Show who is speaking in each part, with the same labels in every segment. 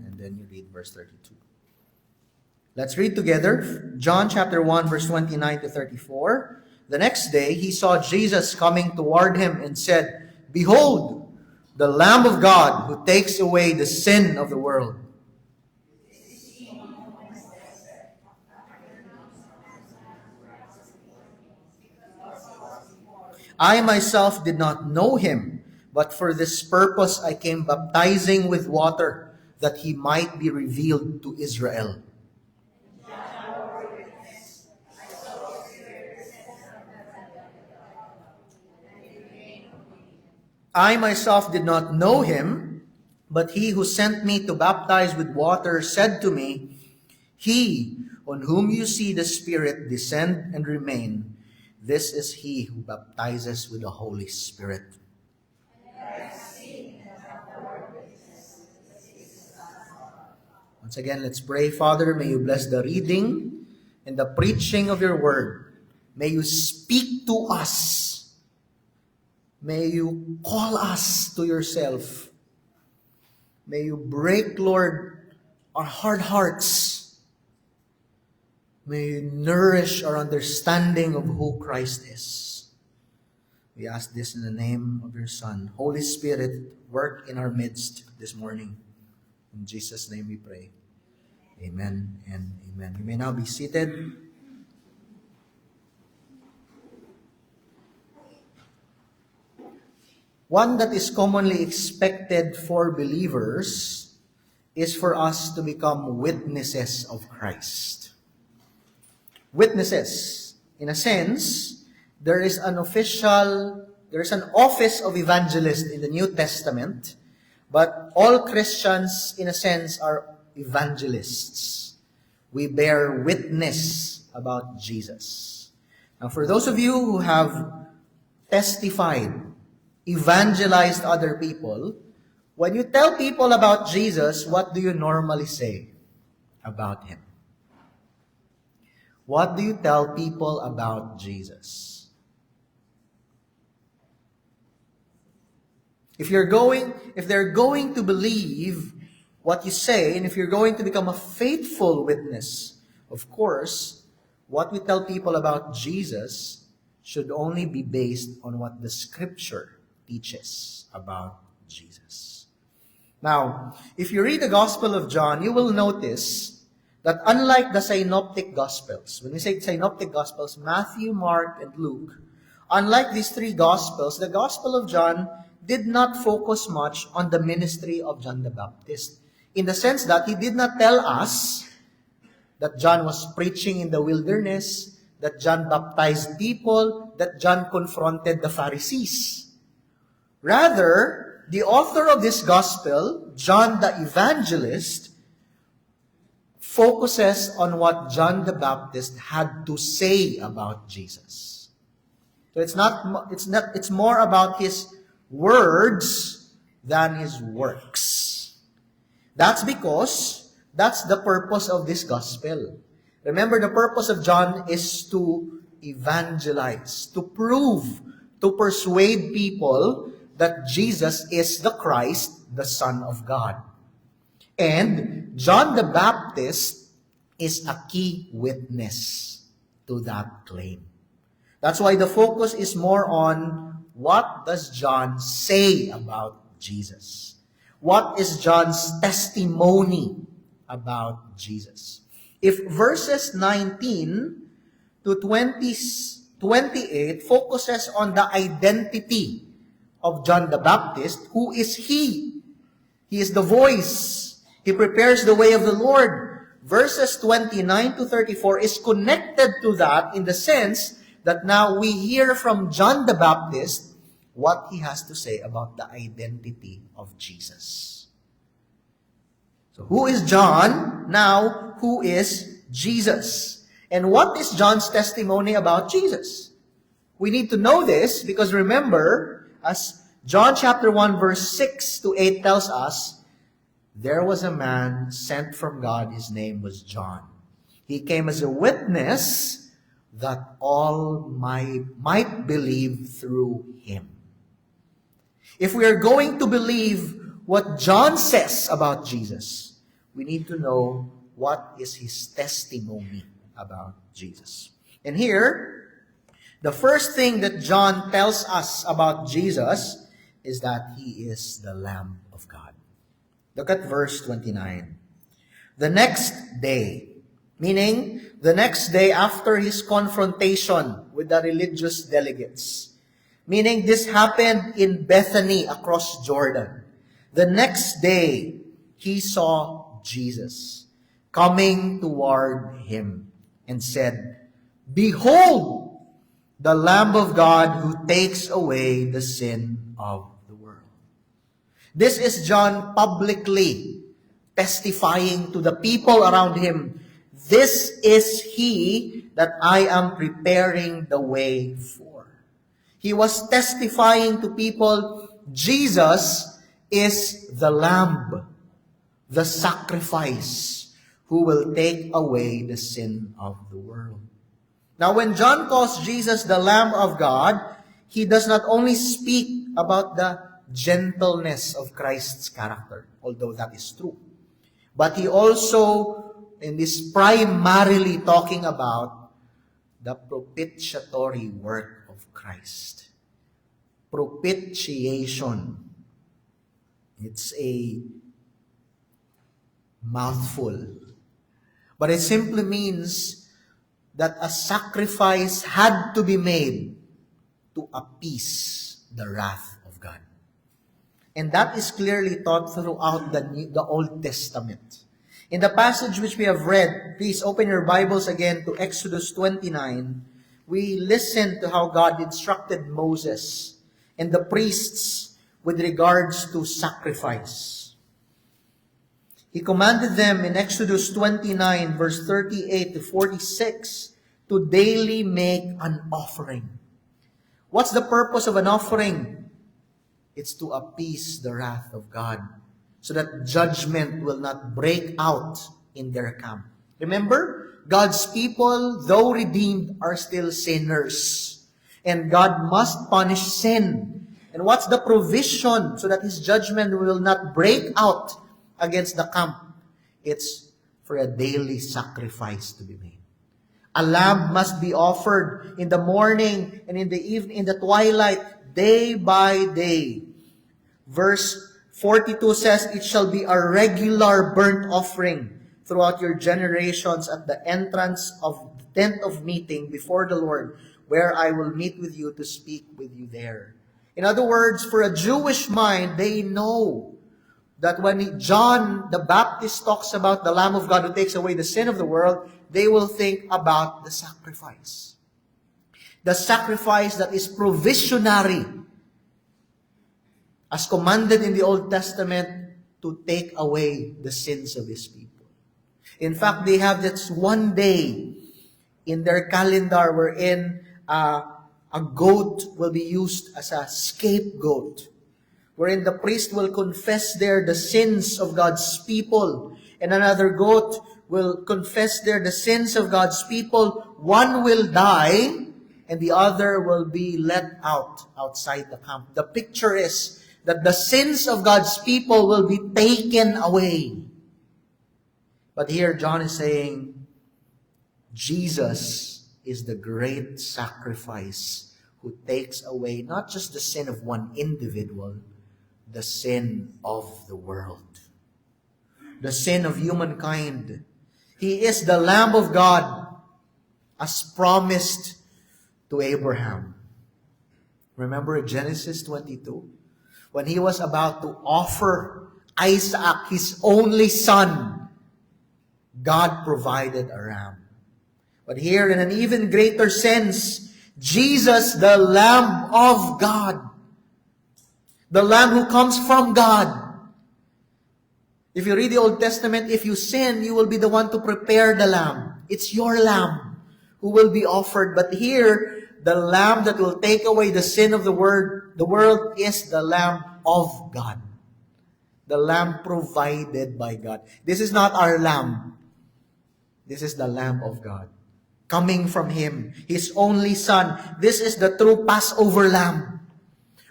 Speaker 1: and then you read verse 32. Let's read together. John chapter 1, verse 29 to 34. The next day he saw Jesus coming toward him and said, "Behold, the Lamb of God who takes away the sin of the world. I myself did not know him, but for this purpose I came baptizing with water, that he might be revealed to Israel." I myself did not know him, but he who sent me to baptize with water said to me, "He on whom you see the Spirit descend and remain, this is he who baptizes with the Holy Spirit." Once again, let's pray. Father, may you bless the reading and the preaching of your word. May you speak to us. May you call us to yourself. May you break, Lord, our hard hearts. May you nourish our understanding of who Christ is. We ask this in the name of your Son. Holy Spirit, work in our midst this morning. In Jesus' name we pray. Amen and amen. You may now be seated. One that is commonly expected for believers is for us to become witnesses of Christ. Witnesses. In a sense, there is an office of evangelist in the New Testament, but all Christians, in a sense, are evangelists. We bear witness about Jesus. Now, for those of you who have testified, evangelized other people, when you tell people about Jesus, what do you normally say about him? What do you tell people about Jesus? If they're going to believe what you say, and if you're going to become a faithful witness, of course, what we tell people about Jesus should only be based on what the Scripture teaches about Jesus. Now, if you read the Gospel of John, you will notice that unlike the Synoptic Gospels, when we say Synoptic Gospels, Matthew, Mark, and Luke, unlike these three Gospels, the Gospel of John did not focus much on the ministry of John the Baptist, in the sense that he did not tell us that John was preaching in the wilderness, that John baptized people, that John confronted the Pharisees. Rather, the author of this gospel, John the Evangelist, focuses on what John the Baptist had to say about Jesus. So it's more about his words than his works. That's because that's the purpose of this gospel. Remember, the purpose of John is to evangelize, to prove, to persuade people that Jesus is the Christ, the Son of God. And John the Baptist is a key witness to that claim. That's why the focus is more on what does John say about Jesus? What is John's testimony about Jesus? If verses 19 to 28 focuses on the identity of John the Baptist, who is he? He is the voice. He prepares the way of the Lord. Verses 29 to 34 is connected to that in the sense that now we hear from John the Baptist what he has to say about the identity of Jesus. So who is John? Now, who is Jesus? And what is John's testimony about Jesus? We need to know this because remember, as John chapter 1 verse 6 to 8 tells us, there was a man sent from God, his name was John. He came as a witness that all might believe through him. If we are going to believe what John says about Jesus, we need to know what is his testimony about Jesus. And here, the first thing that John tells us about Jesus is that he is the Lamb of God. Look at verse 29. The next day, meaning the next day after his confrontation with the religious delegates, meaning this happened in Bethany across Jordan. The next day, he saw Jesus coming toward him and said, "Behold, the Lamb of God who takes away the sin of the world." This is John publicly testifying to the people around him, "This is he that I am preparing the way for." He was testifying to people, Jesus is the Lamb, the sacrifice, who will take away the sin of the world. Now, when John calls Jesus the Lamb of God, he does not only speak about the gentleness of Christ's character, although that is true, but he also, and is primarily talking about the propitiatory work of Christ. Propitiation. It's a mouthful. But it simply means that a sacrifice had to be made to appease the wrath of God. And that is clearly taught throughout the Old Testament. In the passage which we have read, please open your Bibles again to Exodus 29. We listen to how God instructed Moses and the priests with regards to sacrifice. He commanded them in Exodus 29, verse 38 to 46, to daily make an offering. What's the purpose of an offering? It's to appease the wrath of God, so that judgment will not break out in their camp. Remember, God's people, though redeemed, are still sinners. And God must punish sin. And what's the provision so that his judgment will not break out against the camp? It's for a daily sacrifice to be made. A lamb must be offered in the morning and in the evening, in the twilight, day by day. Verse 42 says, "It shall be a regular burnt offering throughout your generations at the entrance of the tent of meeting before the Lord, where I will meet with you to speak with you there." In other words, for a Jewish mind, they know that when John the Baptist talks about the Lamb of God who takes away the sin of the world, they will think about the sacrifice. The sacrifice that is provisionary, as commanded in the Old Testament, to take away the sins of his people. In fact, they have this one day in their calendar wherein a goat will be used as a scapegoat, wherein the priest will confess there the sins of God's people, and another goat will confess there the sins of God's people. One will die, and the other will be let outside the camp. The picture is that the sins of God's people will be taken away. But here John is saying, Jesus is the great sacrifice who takes away not just the sin of one individual, the sin of the world, the sin of humankind. He is the Lamb of God, as promised to Abraham. Remember Genesis 22? When he was about to offer Isaac, his only son, God provided a ram. But here, in an even greater sense, Jesus, the Lamb of God, the Lamb who comes from God. If you read the Old Testament, if you sin, you will be the one to prepare the lamb. It's your lamb who will be offered. But here, the lamb that will take away the sin of the world is the Lamb of God. The lamb provided by God. This is not our lamb. This is the Lamb of God, coming from him, his only son. This is the true Passover lamb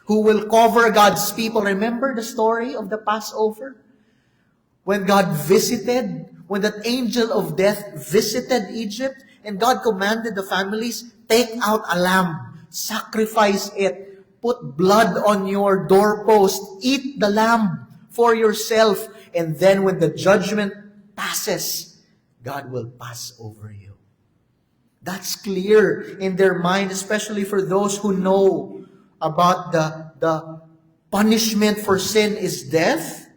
Speaker 1: who will cover God's people. Remember the story of the Passover? When God visited, when that angel of death visited Egypt, and God commanded the families, take out a lamb, sacrifice it, put blood on your doorpost, eat the lamb for yourself, and then when the judgment passes, God will pass over you. That's clear in their mind, especially for those who know about the punishment for sin is death.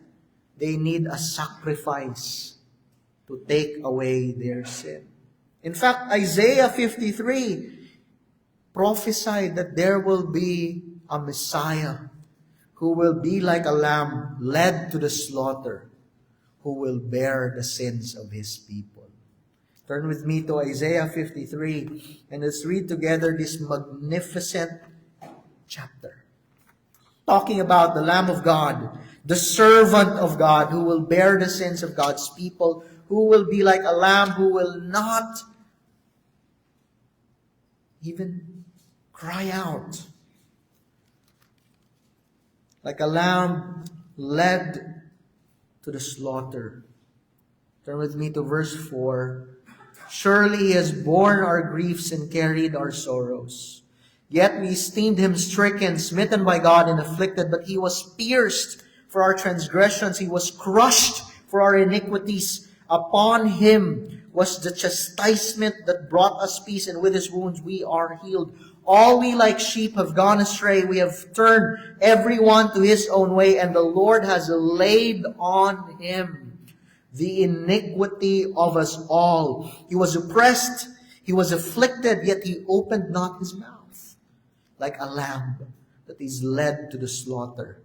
Speaker 1: They need a sacrifice to take away their sin. In fact, Isaiah 53 prophesied that there will be a Messiah who will be like a lamb led to the slaughter, who will bear the sins of his people. Turn with me to Isaiah 53 and let's read together this magnificent chapter. Talking about the Lamb of God, the servant of God who will bear the sins of God's people, who will be like a lamb who will not even cry out. Like a lamb led to the slaughter. Turn with me to verse 4. Surely he has borne our griefs and carried our sorrows. Yet we esteemed him stricken, smitten by God, and afflicted. But he was pierced for our transgressions. He was crushed for our iniquities. Upon him was the chastisement that brought us peace, and with his wounds we are healed. All we like sheep have gone astray. We have turned everyone to his own way, and the Lord has laid on him the iniquity of us all. He was oppressed, he was afflicted, yet he opened not his mouth. Like a lamb that is led to the slaughter.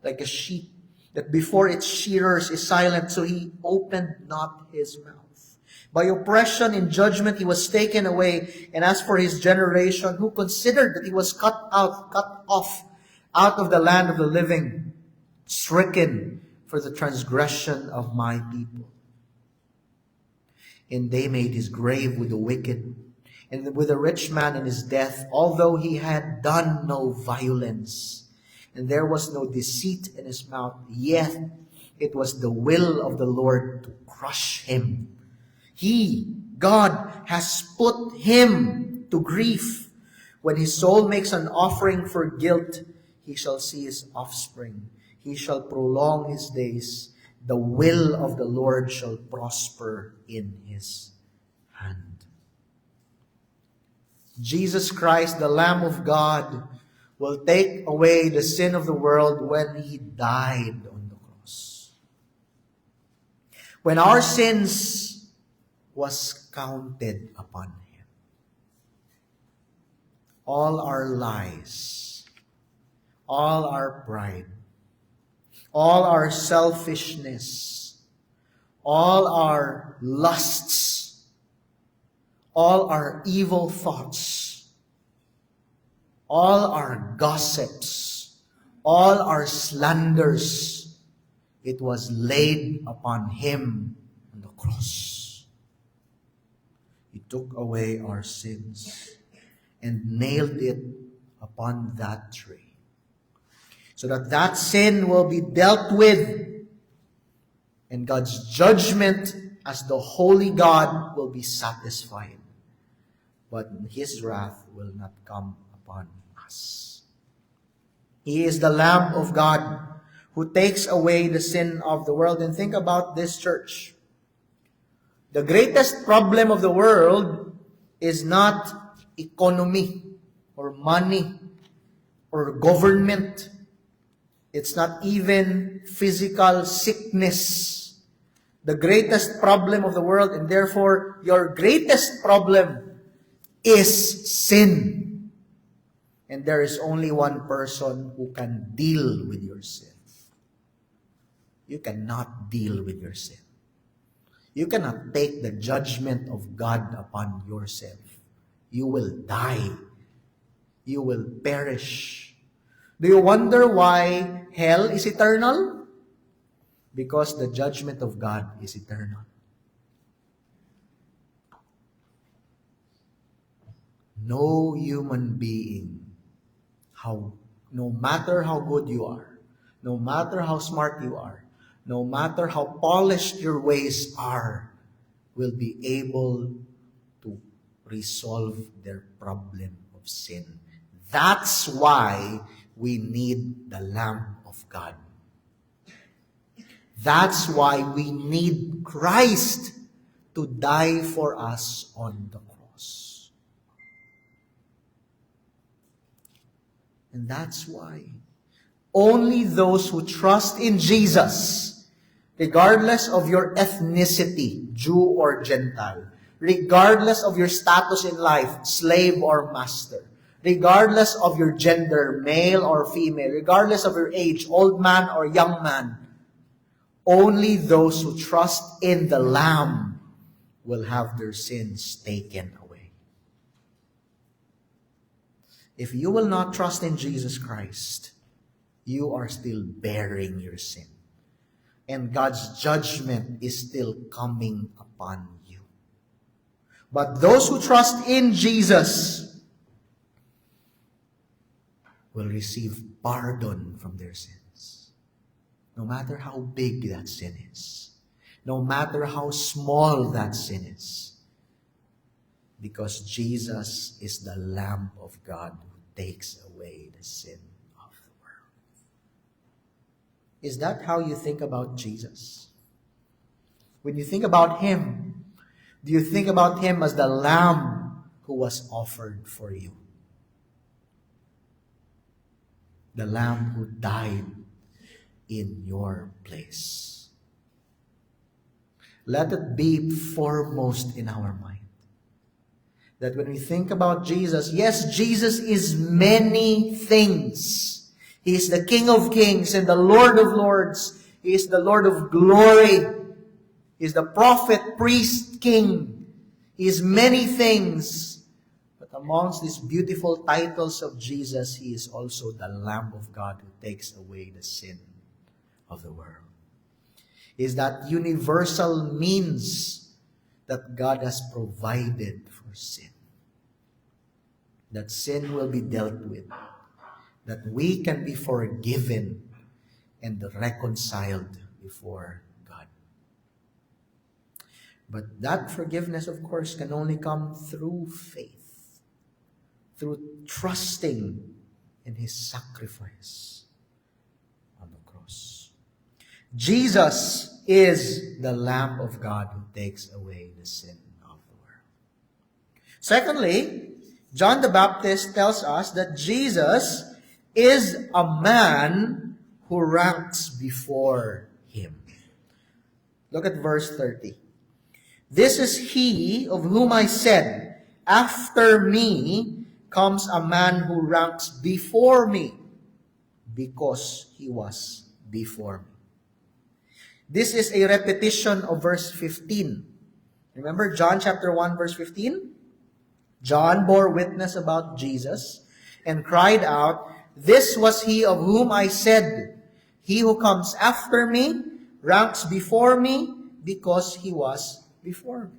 Speaker 1: Like a sheep that before its shearers is silent, so he opened not his mouth. By oppression in judgment he was taken away. And as for his generation, who considered that he was cut off out of the land of the living, stricken for the transgression of my people. And they made his grave with the wicked, and with a rich man in his death, although he had done no violence, and there was no deceit in his mouth, yet it was the will of the Lord to crush him. He, God, has put him to grief. When his soul makes an offering for guilt, he shall see his offspring. He shall prolong his days. The will of the Lord shall prosper in his hand. Jesus Christ, the Lamb of God, will take away the sin of the world when he died on the cross. When our sins was counted upon him. All our lies, all our pride, all our selfishness, all our lusts, all our evil thoughts, all our gossips, all our slanders, it was laid upon him on the cross. He took away our sins and nailed it upon that tree, so that that sin will be dealt with, and God's judgment as the holy God will be satisfied. But his wrath will not come upon us. He is the Lamb of God who takes away the sin of the world. And think about this, church. The greatest problem of the world is not economy or money or government. It's not even physical sickness. The greatest problem of the world, and therefore your greatest problem, is sin. And there is only one person who can deal with your sin. You cannot deal with your sin. You cannot take the judgment of God upon yourself. You will die. You will perish. Do you wonder why hell is eternal? Because the judgment of God is eternal. No human being, no matter how good you are, no matter how smart you are, no matter how polished your ways are, will be able to resolve their problem of sin. That's why we need the Lamb of God. That's why we need Christ to die for us on the cross. And that's why only those who trust in Jesus, regardless of your ethnicity, Jew or Gentile, regardless of your status in life, slave or master, regardless of your gender, male or female, regardless of your age, old man or young man, only those who trust in the Lamb will have their sins taken away. If you will not trust in Jesus Christ, you are still bearing your sin. And God's judgment is still coming upon you. But those who trust in Jesus will receive pardon from their sins. No matter how big that sin is. No matter how small that sin is. Because Jesus is the Lamb of God who takes away the sin of the world. Is that how you think about Jesus? When you think about Him, do you think about Him as the Lamb who was offered for you? The Lamb who died in your place. Let it be foremost in our mind. That when we think about Jesus, yes, Jesus is many things. He is the King of Kings and the Lord of Lords. He is the Lord of glory. He is the prophet, priest, king. He is many things. But amongst these beautiful titles of Jesus, He is also the Lamb of God who takes away the sin of the world. He is that universal means that God has provided for sin. That sin will be dealt with. That we can be forgiven and reconciled before God. But that forgiveness, of course, can only come through faith. Through trusting in His sacrifice on the cross. Jesus is the Lamb of God who takes away the sin of the world. Secondly, John the Baptist tells us that Jesus is a man who ranks before Him. Look at verse 30. This is He of whom I said, after me comes a man who ranks before me, because He was before me. This is a repetition of verse 15. Remember John chapter 1 verse 15? John bore witness about Jesus and cried out, this was He of whom I said, He who comes after me ranks before me, because He was before me.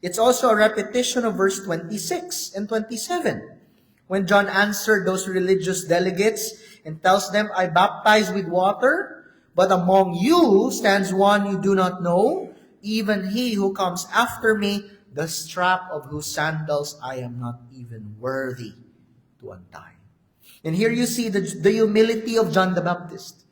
Speaker 1: It's also a repetition of verse 26 and 27. When John answered those religious delegates and tells them, I baptize with water, but among you stands one you do not know, even He who comes after me, the strap of whose sandals I am not even worthy to untie. And here you see the humility of John the Baptist.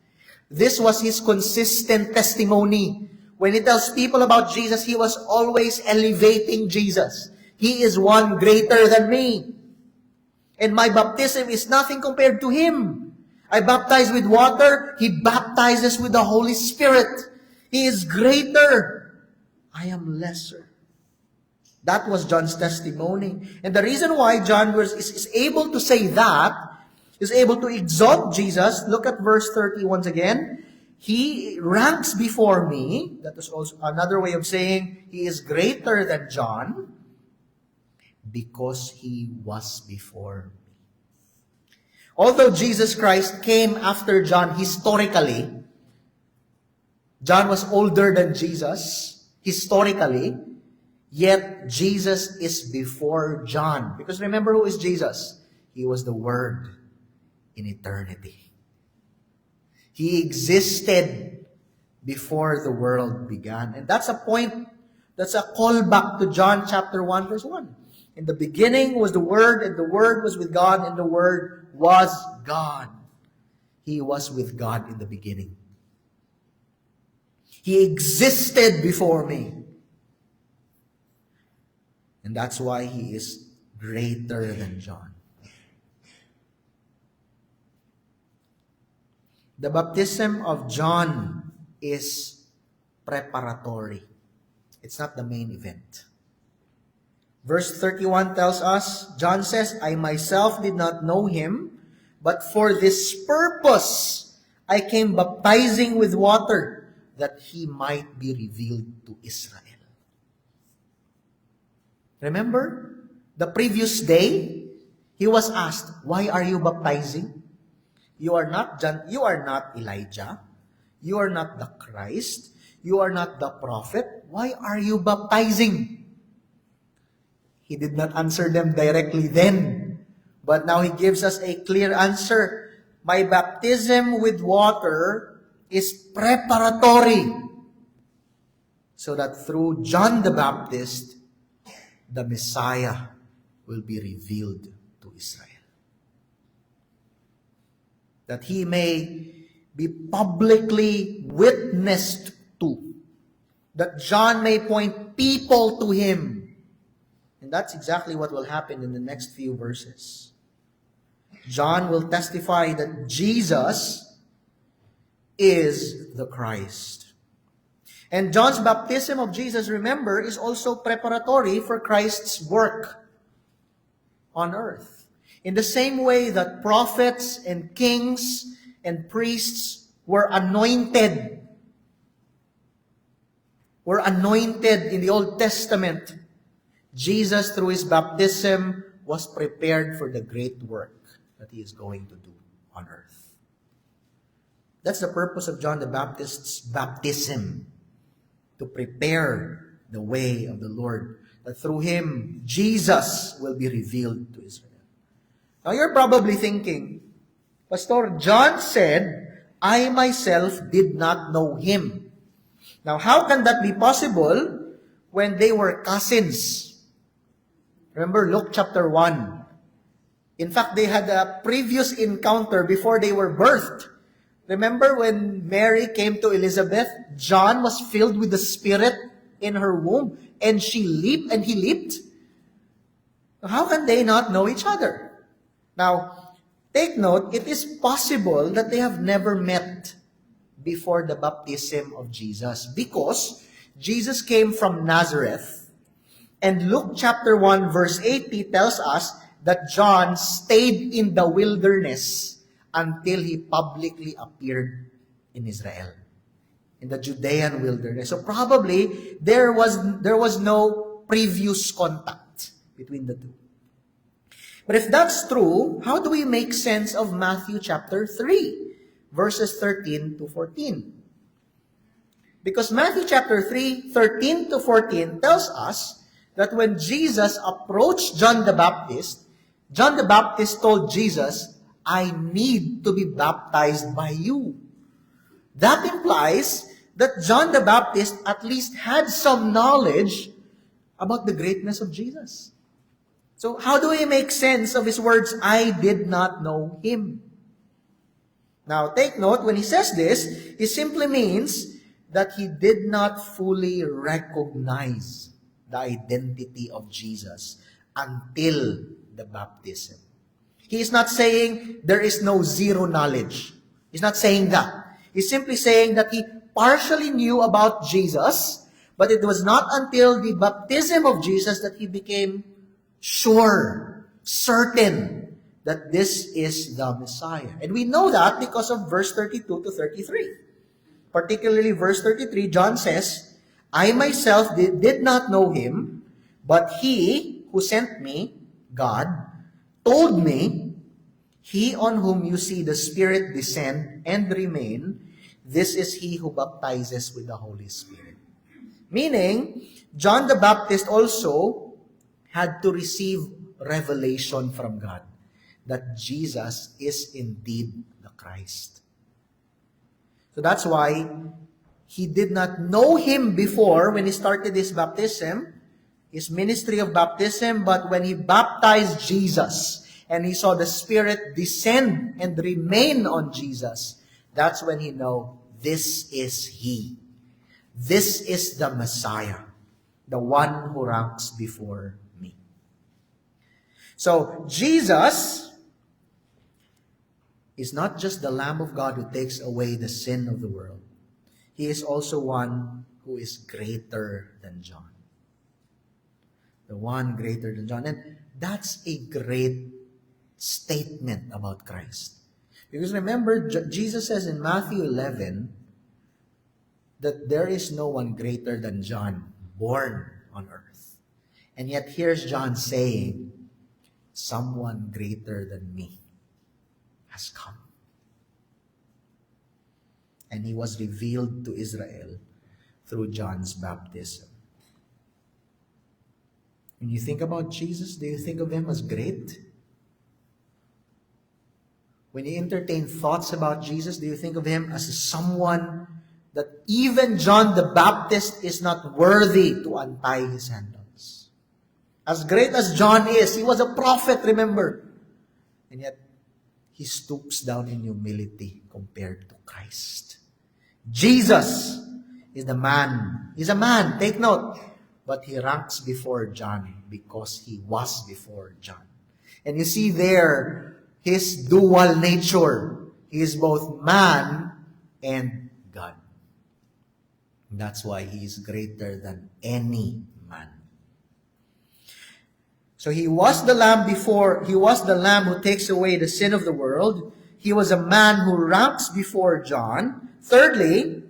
Speaker 1: This was his consistent testimony. When he tells people about Jesus, he was always elevating Jesus. He is one greater than me. And my baptism is nothing compared to Him. I baptize with water. He baptizes with the Holy Spirit. He is greater. I am lesser. That was John's testimony. And the reason why John is able to say that, is able to exalt Jesus, look at verse 30 once again. He ranks before me. That is also another way of saying He is greater than John, because He was before me. Although Jesus Christ came after John historically, John was older than Jesus historically, yet Jesus is before John. Because remember, who is Jesus? He was the Word in eternity. He existed before the world began. And that's a point, that's a callback to John chapter 1, verse 1. In the beginning was the Word, and the Word was with God, and the Word was God. He was with God in the beginning. He existed before me. And that's why He is greater than John. The baptism of John is preparatory. It's not the main event. Verse 31 tells us, John says, I myself did not know Him, but for this purpose I came baptizing with water, that He might be revealed to Israel. Remember, the previous day, He was asked, why are you baptizing? You are not Elijah. You are not the Christ. You are not the prophet. Why are you baptizing? He did not answer them directly then. But now He gives us a clear answer. My baptism with water is preparatory, so that through John the Baptist, the Messiah will be revealed to Israel. That He may be publicly witnessed to. That John may point people to Him. And that's exactly what will happen in the next few verses. John will testify that Jesus is the Christ. And John's baptism of Jesus, remember, is also preparatory for Christ's work on earth. In the same way that prophets and kings and priests were anointed in the Old Testament, Jesus, through His baptism, was prepared for the great work that He is going to do on earth. That's the purpose of John the Baptist's baptism, to prepare the way of the Lord, that through Him, Jesus will be revealed to Israel. Now you're probably thinking, Pastor, John said, I myself did not know Him. Now how can that be possible when they were cousins? Remember Luke chapter 1. In fact, they had a previous encounter before they were birthed. Remember when Mary came to Elizabeth, John was filled with the Spirit in her womb, and she leaped and he leaped. How can they not know each other? Now, take note, it is possible that they have never met before the baptism of Jesus, because Jesus came from Nazareth, and Luke chapter 1 verse 80 tells us that John stayed in the wilderness until he publicly appeared in Israel, in the Judean wilderness. So probably there was no previous contact between the two. But if that's true, how do we make sense of Matthew chapter 3, verses 13 to 14? Because Matthew chapter 3, 13 to 14 tells us that when Jesus approached John the Baptist told Jesus, I need to be baptized by you. That implies that John the Baptist at least had some knowledge about the greatness of Jesus. So how do we make sense of his words, I did not know Him? Now take note, when he says this, he simply means that he did not fully recognize the identity of Jesus until the baptism. He is not saying there is no zero knowledge. He's not saying that. He's simply saying that he partially knew about Jesus, but it was not until the baptism of Jesus that he became sure, certain that this is the Messiah. And we know that because of verse 32 to 33. Particularly verse 33, John says, I myself did not know Him, but He who sent me, God, told me, He on whom you see the Spirit descend and remain, this is He who baptizes with the Holy Spirit. Meaning, John the Baptist also had to receive revelation from God that Jesus is indeed the Christ. So that's why he did not know him before when he started his baptism, his ministry of baptism, but when he baptized Jesus and he saw the Spirit descend and remain on Jesus, that's when he know this is he. This is the Messiah, the one who ranks before me. So Jesus is not just the Lamb of God who takes away the sin of the world. He is also one who is greater than John. The one greater than John. And that's a great statement about Christ. Because remember, Jesus says in Matthew 11 that there is no one greater than John born on earth. And yet here's John saying, someone greater than me has come. And he was revealed to Israel through John's baptism. When you think about Jesus, do you think of him as great? When you entertain thoughts about Jesus, do you think of him as someone that even John the Baptist is not worthy to untie his sandals? As great as John is, he was a prophet, remember. And yet, he stoops down in humility compared to Christ. Jesus is the man. He's a man, take note. But he ranks before John because he was before John. And you see there, his dual nature. He is both man and God. That's why he is greater than any man. So he was the lamb before, he was the lamb who takes away the sin of the world. He was a man who ranks before John. Thirdly,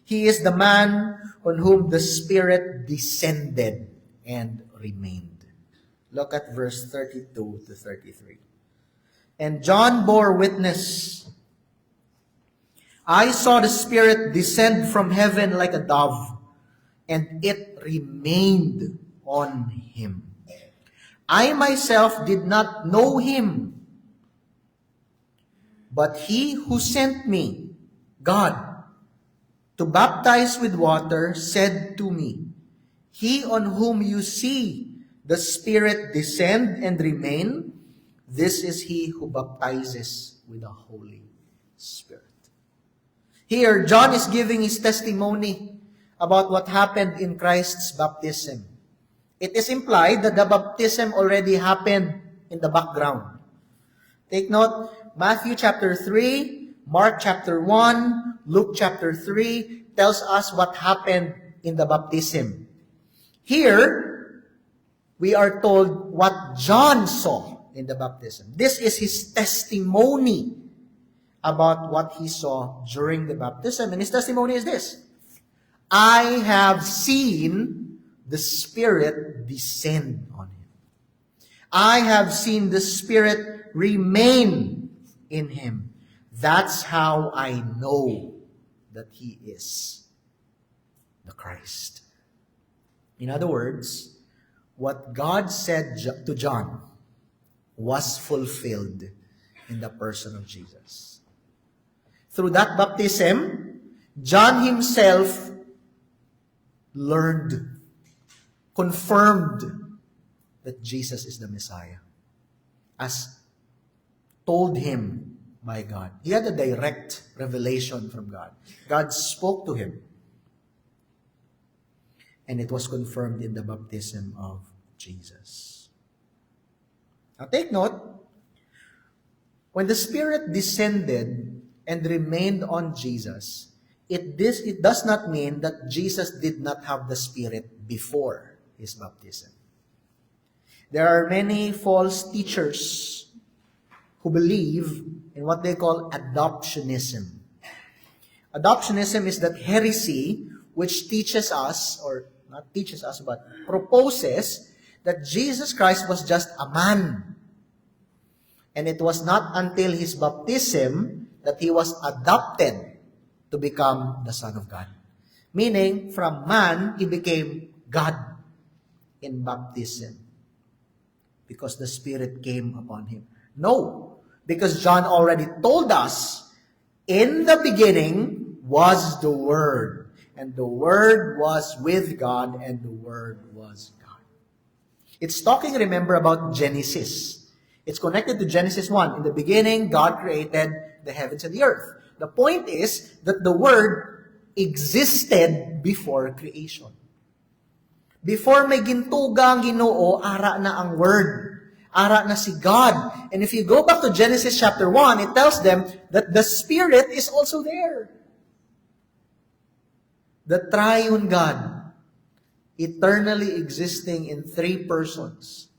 Speaker 1: he is the man on whom the Spirit descended and remained. Look at verse 32 to 33. And John bore witness. I saw the Spirit descend from heaven like a dove, and it remained on him. I myself did not know him, but he who sent me, God, to baptize with water, said to me, he on whom you see the Spirit descend and remain, this is he who baptizes with the Holy Spirit. Here, John is giving his testimony about what happened in Christ's baptism. It is implied that the baptism already happened in the background. Take note, Matthew chapter 3, Mark chapter 1, Luke chapter 3 tells us what happened in the baptism. Here, we are told what John saw in the baptism. This is his testimony about what he saw during the baptism. And his testimony is this: I have seen the Spirit descend on him. I have seen the Spirit remain in him. That's how I know that he is the Christ. In other words, what God said to John was fulfilled in the person of Jesus. Through that baptism, John himself learned, confirmed that Jesus is the Messiah, as told him by God. He had a direct revelation from God. God spoke to him, and it was confirmed in the baptism of Jesus. Now take note, when the Spirit descended and remained on Jesus, it does not mean that Jesus did not have the Spirit before his baptism. There are many false teachers who believe in what they call adoptionism. Adoptionism is that heresy which teaches us, or not teaches us, but proposes that Jesus Christ was just a man. And it was not until his baptism that he was adopted to become the Son of God. Meaning, from man, he became God in baptism, because the Spirit came upon him. No, because John already told us, in the beginning was the Word, and the Word was with God, and the Word was God. It's talking, remember, about Genesis. It's connected to Genesis 1. In the beginning, God created the heavens and the earth. The point is that the Word existed before creation. Before may gintuga ang Ginoo, ara na ang Word. Ara na si God. And if you go back to Genesis chapter 1, it tells them that the Spirit is also there. The triune God, eternally existing in three persons.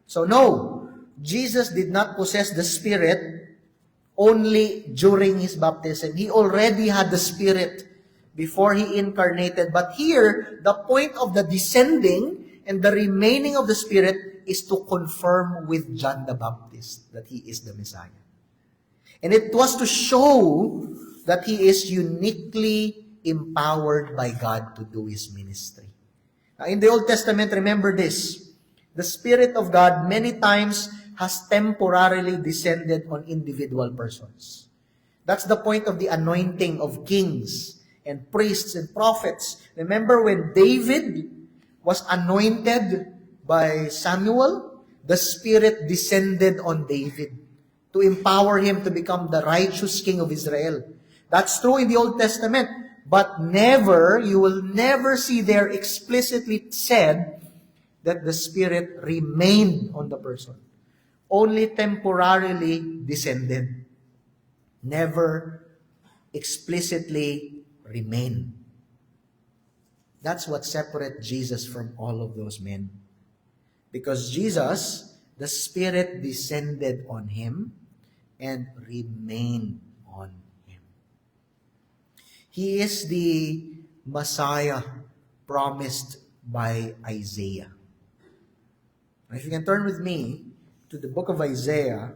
Speaker 1: So no, Jesus did not possess the Spirit only during His baptism. He already had the Spirit before He incarnated. But here, the point of the descending and the remaining of the Spirit is to confirm with John the Baptist that He is the Messiah. And it was to show that He is uniquely empowered by God to do His ministry. Now, in the Old Testament, remember this. The Spirit of God many times has temporarily descended on individual persons. That's the point of the anointing of kings and priests and prophets. Remember when David was anointed by Samuel, the Spirit descended on David to empower him to become the righteous king of Israel. That's true in the Old Testament. But you will never see there explicitly said that the Spirit remained on the person. Only temporarily descended. Never explicitly remained. That's what separates Jesus from all of those men. Because Jesus, the Spirit descended on Him and remained on Him. He is the Messiah promised by Isaiah. Now, if you can turn with me to the book of Isaiah,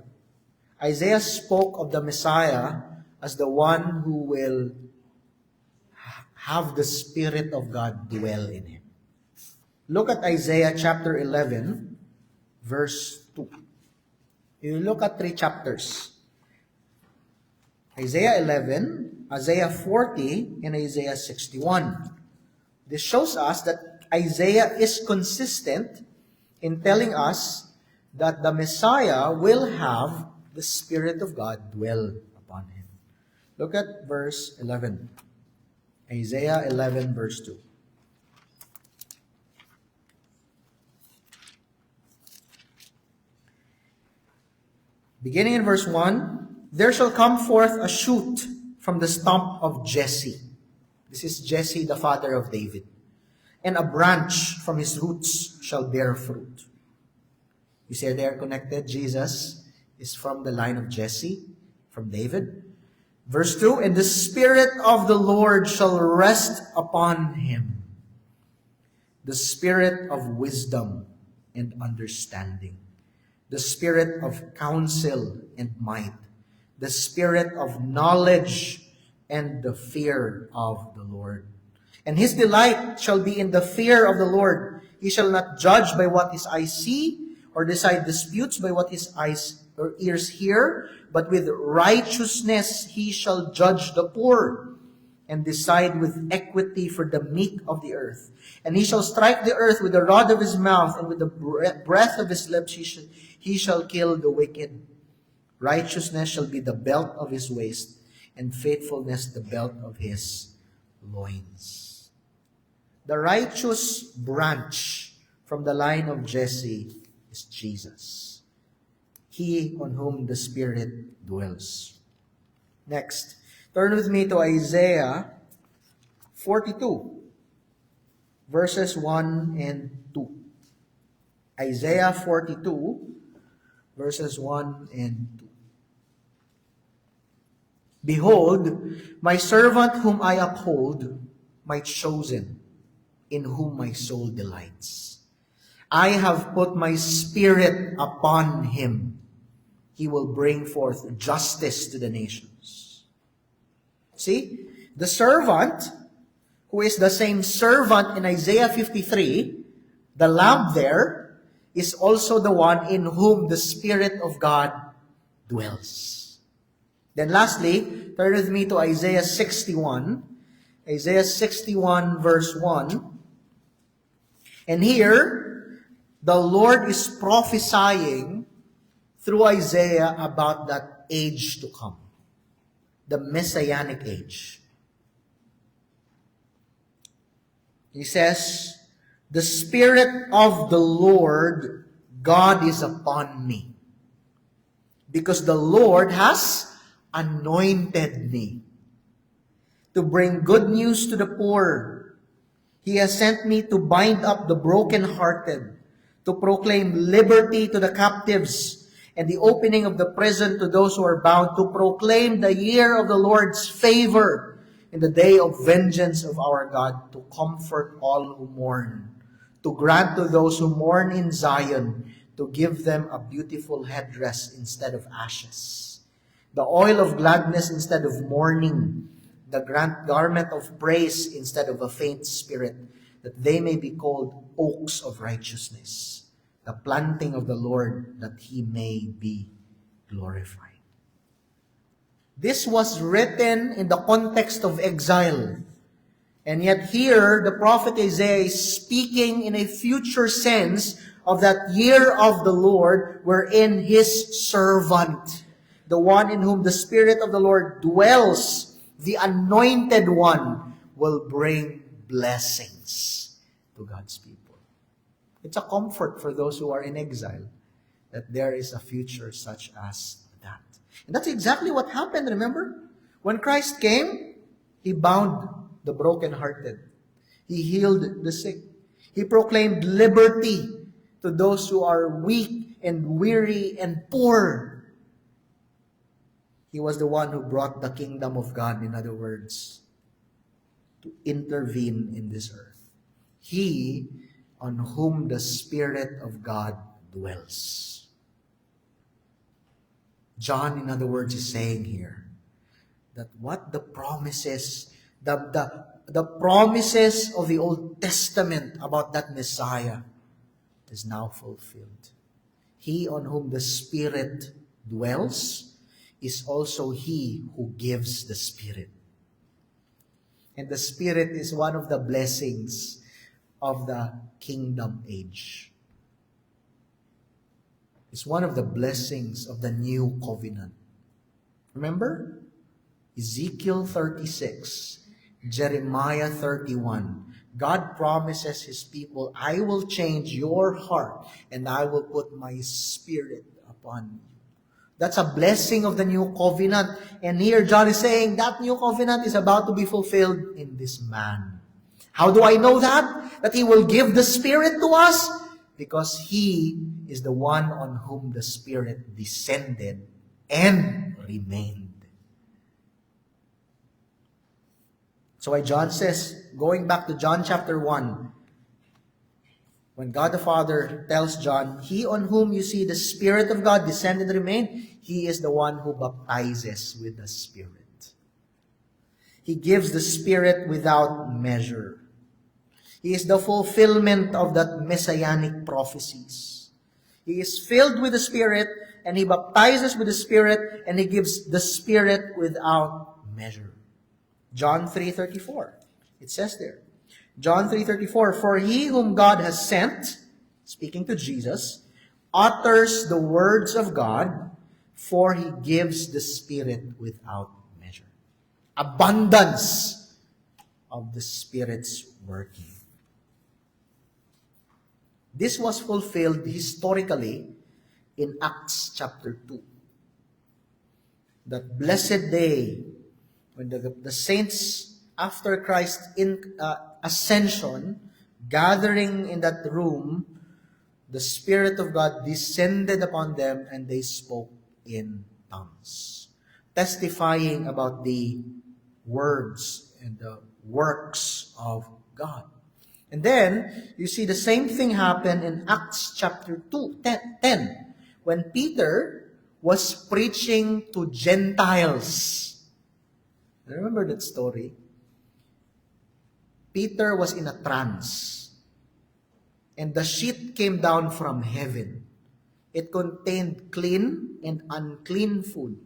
Speaker 1: Isaiah spoke of the Messiah as the one who will have the Spirit of God dwell in Him. Look at Isaiah chapter 11, verse 2. You look at 3 chapters. Isaiah 11, Isaiah 40, and Isaiah 61. This shows us that Isaiah is consistent in telling us that the Messiah will have the Spirit of God dwell upon Him. Look at verse 11. Isaiah 11, verse 2. Beginning in verse 1, there shall come forth a shoot from the stump of Jesse. This is Jesse, the father of David. And a branch from his roots shall bear fruit. You see, they are connected. Jesus is from the line of Jesse, from David. Verse 2, and the Spirit of the Lord shall rest upon him, the Spirit of wisdom and understanding, the Spirit of counsel and might, the Spirit of knowledge and the fear of the Lord. And his delight shall be in the fear of the Lord. He shall not judge by what his eyes see, or decide disputes by what his eyes or ears hear, but with righteousness he shall judge the poor, and decide with equity for the meek of the earth. And he shall strike the earth with the rod of his mouth, and with the breath of his lips he shall kill the wicked. Righteousness shall be the belt of his waist, and faithfulness the belt of his loins. The righteous branch from the line of Jesse is Jesus, he on whom the Spirit dwells. Next, turn with me to Isaiah 42, verses 1 and 2. Isaiah 42, verses 1 and 2. Behold, my servant whom I uphold, my chosen, in whom my soul delights. I have put my Spirit upon him. He will bring forth justice to the nations. See, the servant, who is the same servant in Isaiah 53, the lamb there, is also the one in whom the Spirit of God dwells. Then lastly, turn with me to Isaiah 61 Isaiah 61 verse 1. And here, the Lord is prophesying through Isaiah about that age to come. The Messianic age. He says, "The Spirit of the Lord God is upon me, because the Lord has anointed me to bring good news to the poor. He has sent me to bind up the brokenhearted, to proclaim liberty to the captives, and the opening of the prison to those who are bound, to proclaim the year of the Lord's favor, in the day of vengeance of our God, to comfort all who mourn, to grant to those who mourn in Zion, to give them a beautiful headdress instead of ashes, the oil of gladness instead of mourning, the garment of praise instead of a faint spirit, that they may be called oaks of righteousness, the planting of the Lord, that he may be glorified." This was written in the context of exile. And yet here, the prophet Isaiah is speaking in a future sense of that year of the Lord, wherein his servant, the one in whom the Spirit of the Lord dwells, the anointed one, will bring blessings to God's people. It's a comfort for those who are in exile that there is a future such as that. And that's exactly what happened, remember? When Christ came, he bound the brokenhearted. He healed the sick. He proclaimed liberty to those who are weak and weary and poor. He was the one who brought the kingdom of God, in other words, to intervene in this earth. He on whom the Spirit of God dwells. John, in other words, is saying here that what the promises, the promises of the Old Testament about that Messiah is now fulfilled. He on whom the Spirit dwells is also he who gives the Spirit. And the Spirit is one of the blessings of the kingdom age. It's one of the blessings of the new covenant. Remember? Ezekiel 36, Jeremiah 31. God promises his people, "I will change your heart and I will put my Spirit upon you." That's a blessing of the new covenant. And here John is saying that new covenant is about to be fulfilled in this man. How do I know that? That he will give the Spirit to us? Because he is the one on whom the Spirit descended and remained. So why John says, going back to John chapter 1, when God the Father tells John, "He on whom you see the Spirit of God descend and remain," he is the one who baptizes with the Spirit. He gives the Spirit without measure. He is the fulfillment of that messianic prophecies. He is filled with the Spirit, and he baptizes with the Spirit, and he gives the Spirit without measure. John 3:34. It says there. John 3:34, "For he whom God has sent," speaking to Jesus, "utters the words of God, for he gives the Spirit without measure." Abundance of the Spirit's working. This was fulfilled historically in Acts chapter 2. That blessed day when the saints, after Christ's ascension, gathering in that room, the Spirit of God descended upon them and they spoke in tongues, testifying about the words and the works of God. And then, you see the same thing happen in Acts chapter 10, when Peter was preaching to Gentiles. Remember that story? Peter was in a trance, and the sheet came down from heaven. It contained clean and unclean food.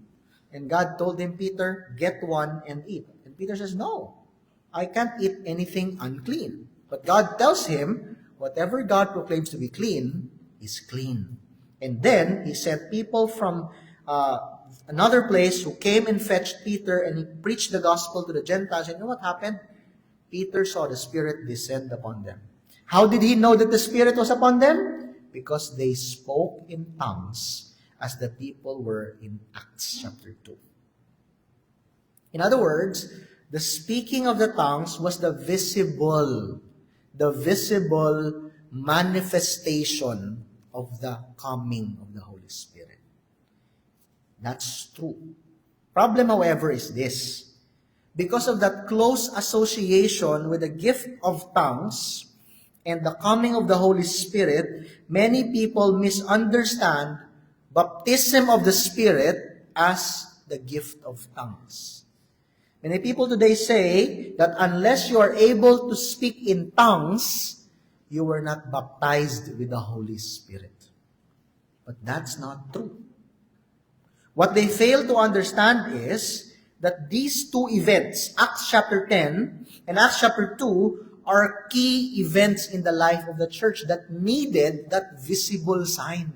Speaker 1: And God told him, "Peter, get one and eat." And Peter says, "No, I can't eat anything unclean. But God tells him, whatever God proclaims to be clean is clean. And then he sent people from another place who came and fetched Peter, and he preached the gospel to the Gentiles. And you know what happened? Peter saw the Spirit descend upon them. How did he know that the Spirit was upon them? Because they spoke in tongues as the people were in Acts chapter 2. In other words, the speaking of the tongues was the visible manifestation of the coming of the Holy Spirit. That's true. Problem, however, is this. Because of that close association with the gift of tongues and the coming of the Holy Spirit, many people misunderstand baptism of the Spirit as the gift of tongues. Many people today say that unless you are able to speak in tongues, you were not baptized with the Holy Spirit. But that's not true. What they fail to understand is that these two events, Acts chapter 10 and Acts chapter 2, are key events in the life of the church that needed that visible sign.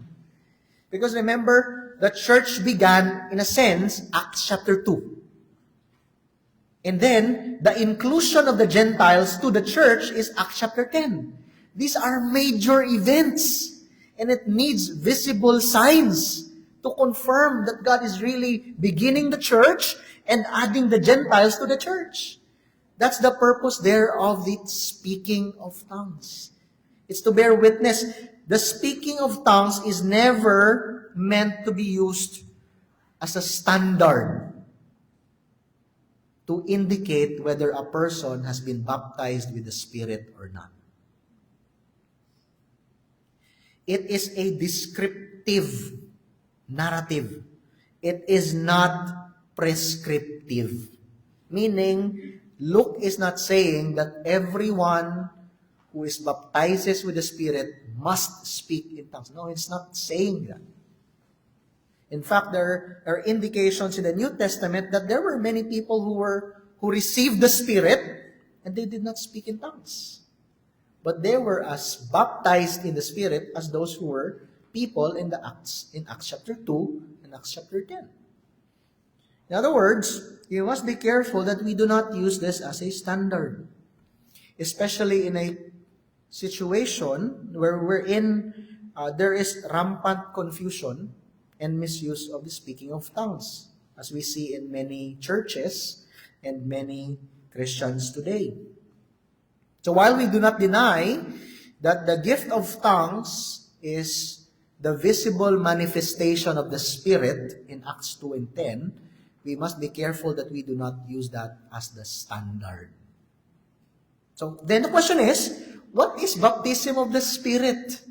Speaker 1: Because remember, the church began, in a sense, Acts chapter 2. And then, the inclusion of the Gentiles to the church is Acts chapter 10. These are major events. And it needs visible signs to confirm that God is really beginning the church and adding the Gentiles to the church. That's the purpose there of the speaking of tongues. It's to bear witness. The speaking of tongues is never meant to be used as a standard to indicate whether a person has been baptized with the Spirit or not. It is a descriptive narrative. It is not prescriptive. Meaning, Luke is not saying that everyone who is baptized with the Spirit must speak in tongues. No, it's not saying that. In fact, there are indications in the New Testament that there were many people who received the Spirit and they did not speak in tongues. But they were as baptized in the Spirit as those who were people in Acts chapter 2 and Acts chapter 10. In other words, you must be careful that we do not use this as a standard, especially in a situation where there is rampant confusion and misuse of the speaking of tongues, as we see in many churches and many Christians today. So while we do not deny that the gift of tongues is the visible manifestation of the Spirit in Acts 2 and 10, we must be careful that we do not use that as the standard. So then the question is, what is baptism of the Spirit?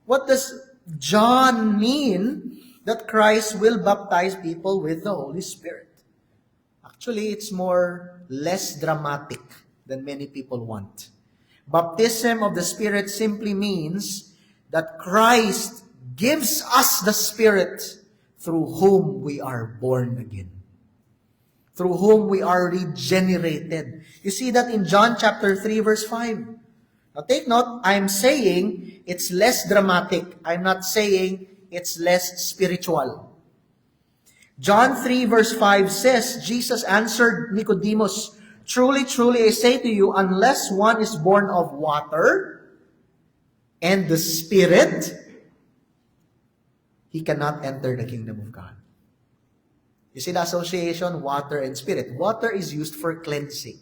Speaker 1: What does John mean that Christ will baptize people with the Holy Spirit? Actually, it's less dramatic than many people want. Baptism of the Spirit simply means that Christ gives us the Spirit through whom we are born again, through whom we are regenerated. You see that in John chapter 3 verse 5. Now take note, I'm saying it's less dramatic. I'm not saying it's less spiritual. John 3 verse 5 says, Jesus answered Nicodemus, "Truly, truly, I say to you, unless one is born of water and the Spirit, he cannot enter the kingdom of God." You see the association, water and Spirit. Water is used for cleansing.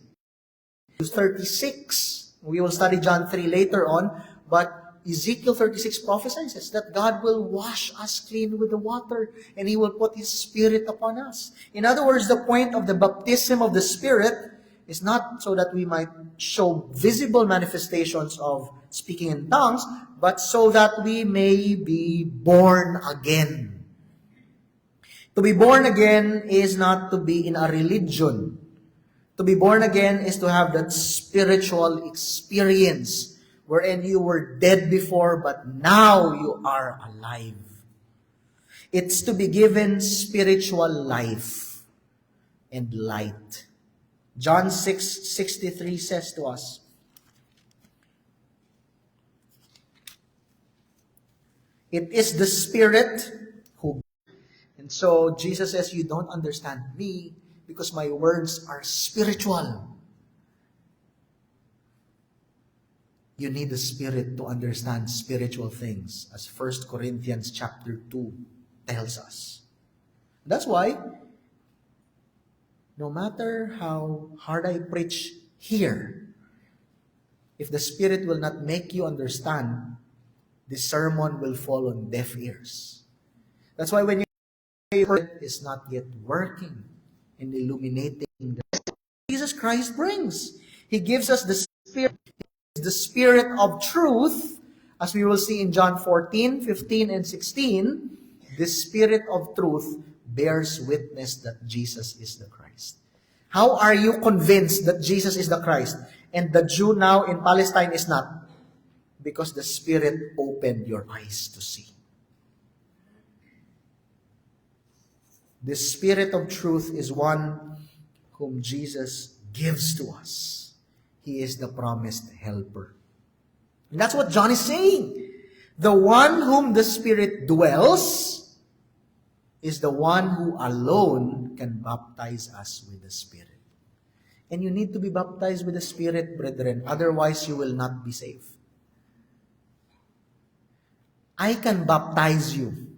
Speaker 1: 36. We will study John 3 later on, but Ezekiel 36 prophesies that God will wash us clean with the water and He will put His Spirit upon us. In other words, the point of the baptism of the Spirit is not so that we might show visible manifestations of speaking in tongues, but so that we may be born again. To be born again is not to be in a religion. To be born again is to have that spiritual experience wherein you were dead before, but now you are alive. It's to be given spiritual life and light. John 6:63 says to us, it is the Spirit who... And so Jesus says, you don't understand me because my words are spiritual. You need the Spirit to understand spiritual things, as 1 Corinthians chapter 2 tells us. That's why, no matter how hard I preach here, if the Spirit will not make you understand, the sermon will fall on deaf ears. That's why when your Spirit is not yet working and illuminating the Jesus Christ brings, He gives us the Spirit of truth, as we will see in John 14, 15, and 16. The Spirit of truth bears witness that Jesus is the Christ. How are you convinced that Jesus is the Christ and the Jew now in Palestine is not? Because the Spirit opened your eyes to see. The Spirit of truth is one whom Jesus gives to us. He is the promised helper. And that's what John is saying. The one whom the Spirit dwells is the one who alone can baptize us with the Spirit. And you need to be baptized with the Spirit, brethren. Otherwise, you will not be saved. I can baptize you.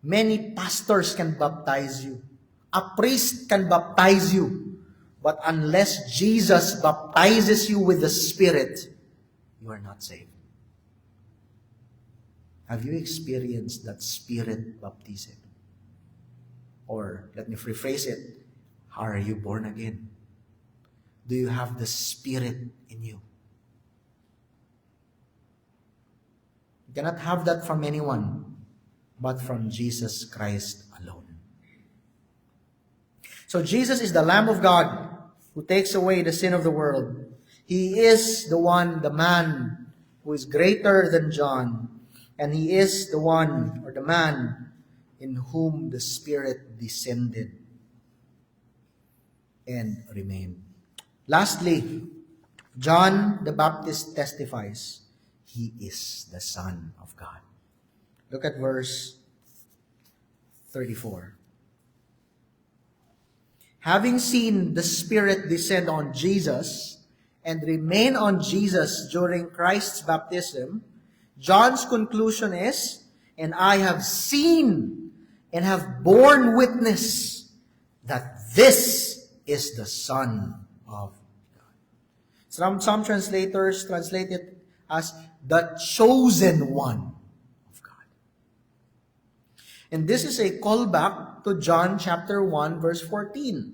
Speaker 1: Many pastors can baptize you. A priest can baptize you. But unless Jesus baptizes you with the Spirit, you are not saved. Have you experienced that Spirit baptism? Or, let me rephrase it, are you born again? Do you have the Spirit in you? You cannot have that from anyone but from Jesus Christ alone. So Jesus is the Lamb of God who takes away the sin of the world. He is the one, the man who is greater than John. And he is the one, or the man, in whom the Spirit descended and remained. Lastly, John the Baptist testifies, he is the Son of God. Look at verse 34. Having seen the Spirit descend on Jesus and remain on Jesus during Christ's baptism, John's conclusion is, and I have seen and have borne witness that this is the Son of God. Some translators translate it as the chosen one of God. And this is a callback to John chapter 1, verse 14.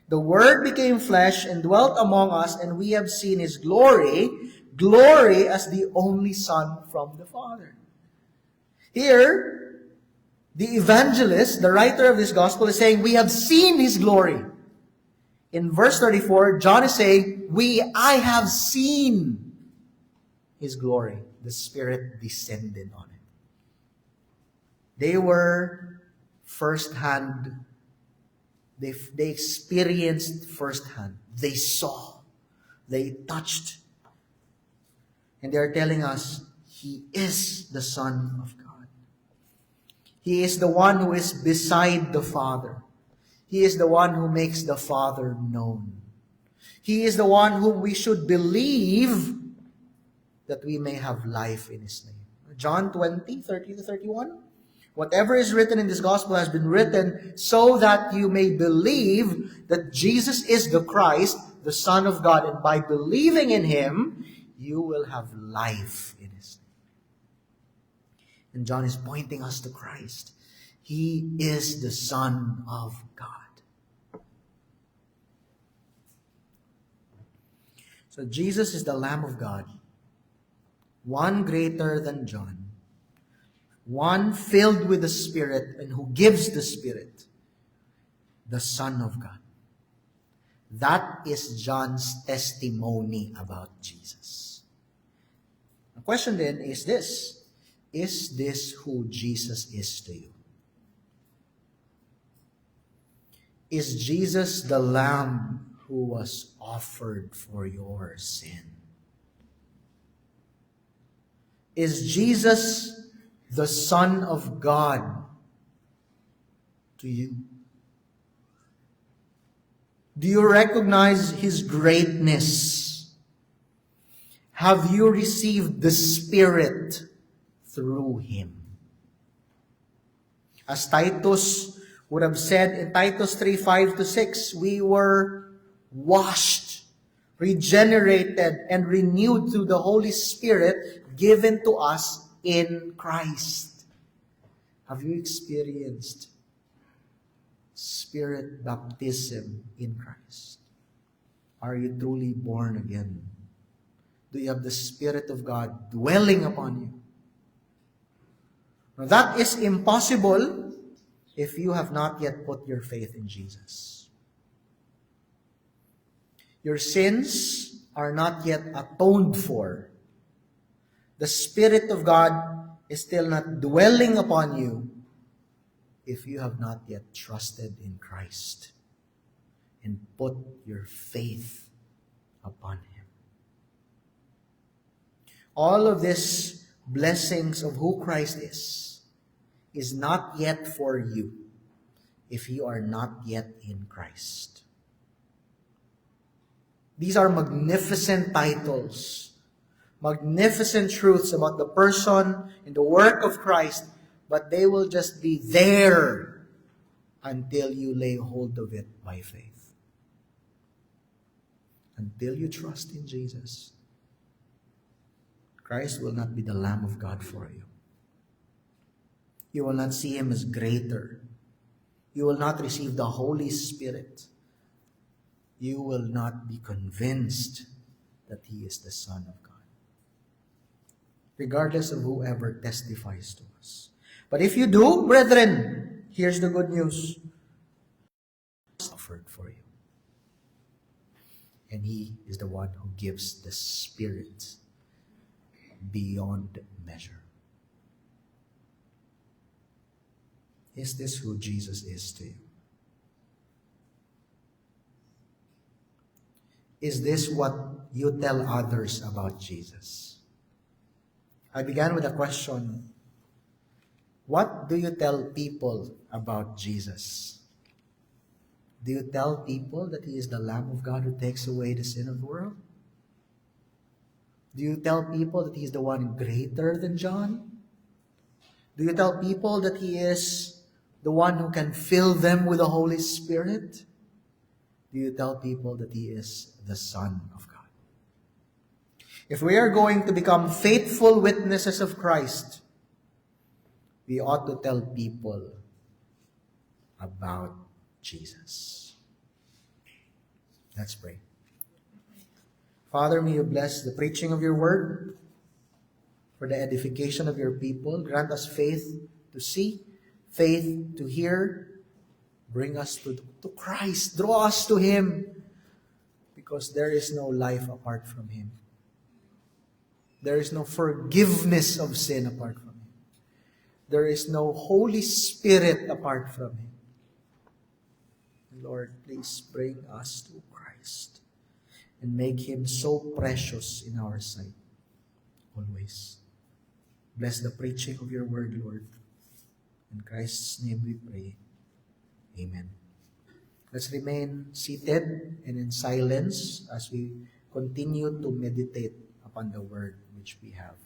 Speaker 1: The Word became flesh and dwelt among us, and we have seen His glory, glory as the only Son from the Father. Here, the evangelist, the writer of this gospel, is saying, we have seen His glory. In verse 34, John is saying, I have seen His glory. The Spirit descended on Him. They were firsthand. They experienced firsthand. They saw. They touched. And they're telling us, He is the Son of God. He is the one who is beside the Father. He is the one who makes the Father known. He is the one whom we should believe that we may have life in His name. John 20, 30 to 31. Whatever is written in this gospel has been written so that you may believe that Jesus is the Christ, the Son of God, and by believing in Him, you will have life in His name. And John is pointing us to Christ. He is the Son of God. So Jesus is the Lamb of God, one greater than John, one filled with the Spirit and who gives the Spirit, the Son of God. That is John's testimony about Jesus. The question then is this: is this who Jesus is to you? Is Jesus the Lamb who was offered for your sin? Is Jesus the Son of God to you? Do you recognize His greatness? Have you received the Spirit through Him? As Titus would have said in Titus 3:5-6, we were washed, regenerated, and renewed through the Holy Spirit given to us in Christ. Have you experienced Spirit baptism in Christ? Are you truly born again? Do you have the Spirit of God dwelling upon you? Now, that is impossible if you have not yet put your faith in Jesus. Your sins are not yet atoned for. The Spirit of God is still not dwelling upon you if you have not yet trusted in Christ and put your faith upon Him. All of these blessings of who Christ is not yet for you if you are not yet in Christ. These are magnificent titles, magnificent truths about the person and the work of Christ, but they will just be there until you lay hold of it by faith. Until you trust in Jesus, Christ will not be the Lamb of God for you. You will not see Him as greater. You will not receive the Holy Spirit. You will not be convinced that He is the Son of God, regardless of whoever testifies to us. But if you do, brethren, here's the good news. He suffered for you. And He is the one who gives the Spirit beyond measure. Is this who Jesus is to you? Is this what you tell others about Jesus? I began with a question. What do you tell people about Jesus? Do you tell people that He is the Lamb of God who takes away the sin of the world? Do you tell people that He is the one greater than John? Do you tell people that He is the one who can fill them with the Holy Spirit? Do you tell people that He is the Son of God? If we are going to become faithful witnesses of Christ, we ought to tell people about Jesus. Let's pray. Father, may you bless the preaching of your word for the edification of your people. Grant us faith to see, faith to hear. Bring us to Christ. Draw us to Him, because there is no life apart from Him. There is no forgiveness of sin apart from Him. There is no Holy Spirit apart from Him. Lord, please bring us to Christ and make Him so precious in our sight always. Bless the preaching of your word, Lord. In Christ's name we pray. Amen. Let's remain seated and in silence as we continue to meditate upon the word which we have.